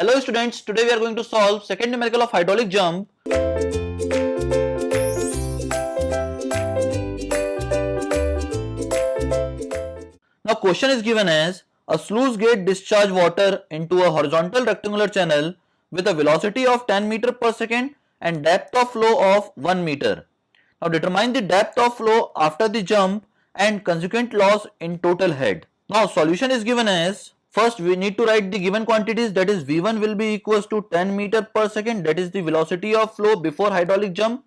Hello students, today we are going to solve second numerical of hydraulic jump. Now question is given as a sluice gate discharge water into a horizontal rectangular channel with a velocity of 10 meter per second and depth of flow of 1 meter. Now determine the depth of flow after the jump and consequent loss in total head. Now solution is given as, first we need to write the given quantities, that is V1 will be equals to 10 meter per second, that is the velocity of flow before hydraulic jump.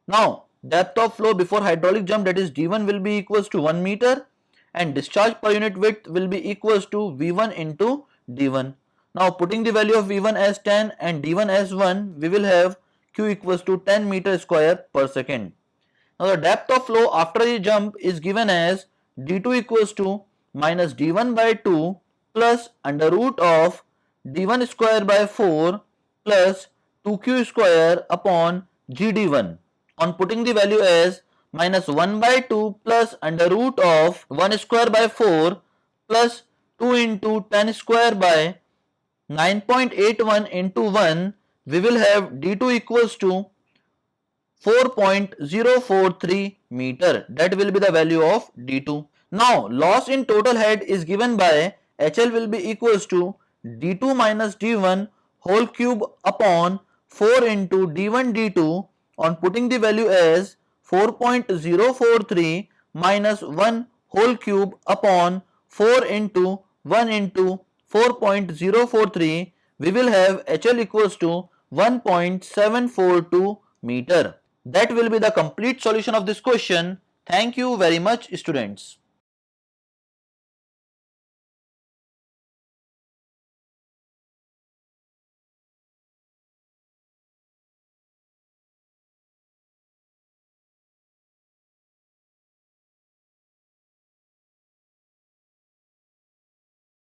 Now depth of flow before hydraulic jump, that is D1 will be equals to 1 meter and discharge per unit width will be equals to V1 into D1. Now putting the value of V1 as 10 and D1 as 1, we will have Q equals to 10 meter square per second. Now the depth of flow after the jump is given as D2 equals to minus D1 by 2 plus under root of D1 square by 4 plus 2Q square upon GD1. On putting the value as minus 1 by 2 plus under root of 1 square by 4 plus 2 into 10 square by 9.81 into 1, we will have D2 equals to 4.043 meter. That will be the value of D2. Now loss in total head is given by HL will be equals to D2 minus D1 whole cube upon 4 into D1 D2. On putting the value as 4.043 minus 1 whole cube upon 4 into 1 into 4.043, we will have HL equals to 1.742 meter. That will be the complete solution of this question. Thank you very much, students.